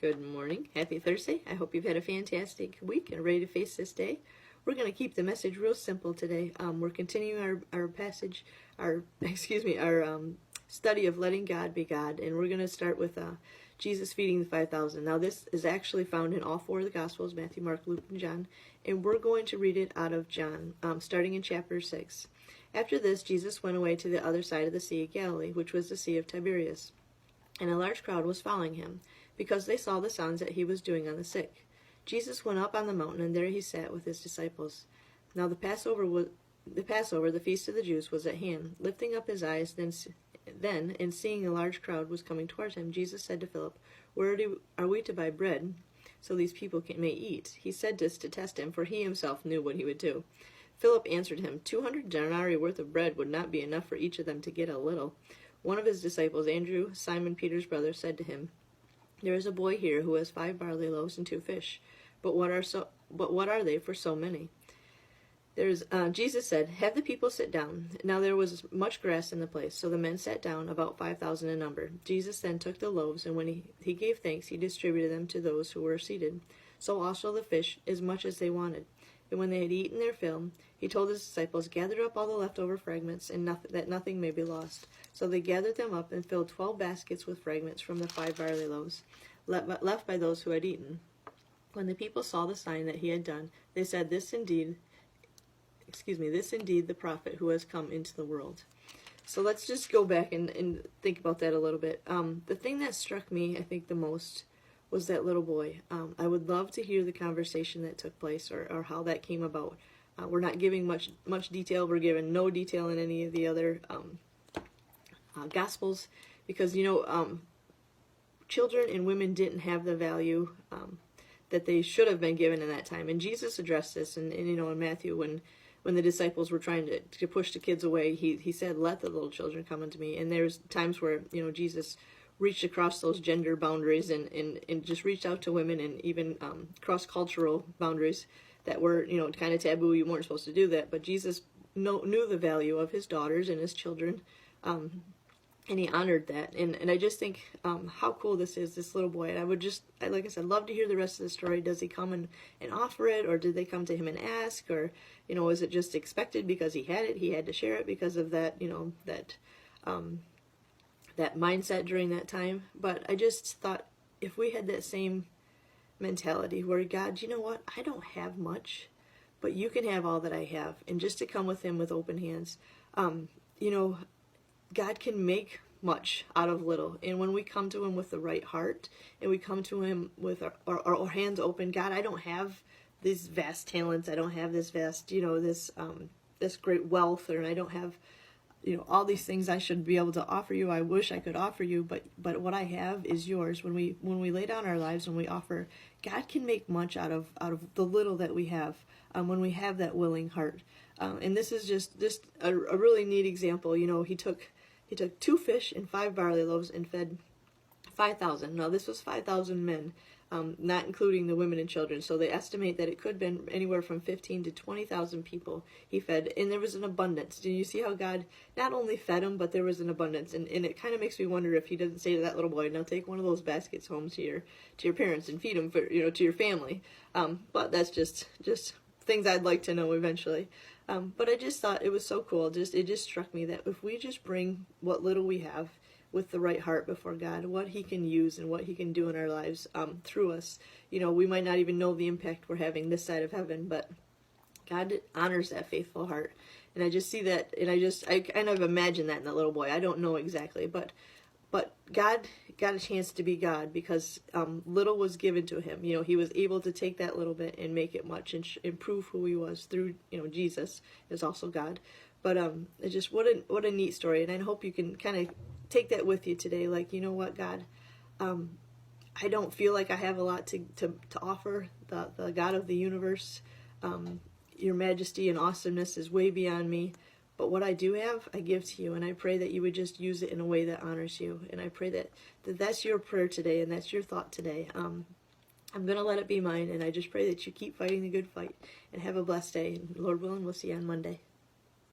Good morning. Happy Thursday. I hope you've had a fantastic week and ready to face this day. We're going to keep the message real simple today. We're continuing our passage, our study of letting God be God, and we're going to start with Jesus feeding the 5,000. Now, this is actually found in all four of the Gospels: Matthew, Mark, Luke, and John, and we're going to read it out of John, starting in chapter 6. After this, Jesus went away to the other side of the Sea of Galilee, which was the Sea of Tiberias, and a large crowd was following him, because they saw the signs that he was doing on the sick. Jesus went up on the mountain, and there he sat with his disciples. Now the Passover, the feast of the Jews, was at hand. Lifting up his eyes, then, and seeing a large crowd was coming towards him, Jesus said to Philip, "Where are we to buy bread, so these people may eat?" He said this to test him, for he himself knew what he would do. Philip answered him, 200 denarii worth of bread would not be enough for each of them to get a little. One of his disciples, Andrew, Simon Peter's brother, said to him, "There is a boy here who has 5 barley loaves and 2 fish. But what are they for so many?" Jesus said, "Have the people sit down." Now there was much grass in the place, so the men sat down, about 5,000 in number. Jesus then took the loaves, and when he gave thanks, he distributed them to those who were seated. So also the fish, as much as they wanted. And when they had eaten their fill, he told his disciples, "Gather up all the leftover fragments, and that nothing may be lost." So they gathered them up and filled 12 baskets with fragments from the 5 barley loaves, left by those who had eaten. When the people saw the sign that he had done, they said, this indeed the prophet who has come into the world." So let's just go back and think about that a little bit. The thing that struck me, I think, the most was that little boy. I would love to hear the conversation that took place, or how that came about. We're not giving much detail. We're given no detail in any of the other Gospels, because children and women didn't have the value that they should have been given in that time. And Jesus addressed this, and in Matthew, when the disciples were trying to push the kids away, he said, "Let the little children come unto me." And there's times where Jesus reached across those gender boundaries and just reached out to women, and even cross-cultural boundaries that were kind of taboo. You weren't supposed to do that, but Jesus knew the value of his daughters and his children, and he honored that. And I just think how cool this is, this little boy. And I would just, like I said, love to hear the rest of the story. Does he come and offer it, or did they come to him and ask, or is it just expected because he had to share it because of that that mindset during that time? But I just thought, if we had that same mentality where, God, you know what, I don't have much, but you can have all that I have, and just to come with him with open hands. God can make much out of little, and when we come to him with the right heart, and we come to him with our hands open, God, I don't have these vast talents, I don't have this vast, this great wealth, and I don't have all these things I should be able to offer you. I wish I could offer you, but what I have is yours. When we lay down our lives, when we offer, God can make much out of the little that we have, when we have that willing heart. And this is just a really neat example. He took 2 fish and 5 barley loaves and fed 5,000. Now this was 5,000 men, not including the women and children. So they estimate that it could have been anywhere from 15 to 20,000 people he fed, and there was an abundance. Do you see how God not only fed them, but there was an abundance? And it kind of makes me wonder if he doesn't say to that little boy, "Now take one of those baskets home to your parents and feed them to your family." But that's just things I'd like to know eventually. But I just thought it was so cool. It just struck me that if we just bring what little we have with the right heart before God, what he can use and what he can do in our lives through us. We might not even know the impact we're having this side of heaven, but God honors that faithful heart. And I just see that, and I kind of imagine that in that little boy. I don't know exactly, but God got a chance to be God because little was given to him. He was able to take that little bit and make it much, and prove who he was through, Jesus is also God. But it's just what a neat story, and I hope you can kind of take that with you today. Like, you know what, God, I don't feel like I have a lot to offer the God of the universe. Your majesty and awesomeness is way beyond me. But what I do have, I give to you, and I pray that you would just use it in a way that honors you. And I pray that that's your prayer today, and that's your thought today. I'm going to let it be mine, and I just pray that you keep fighting the good fight, and have a blessed day. And Lord willing, we'll see you on Monday.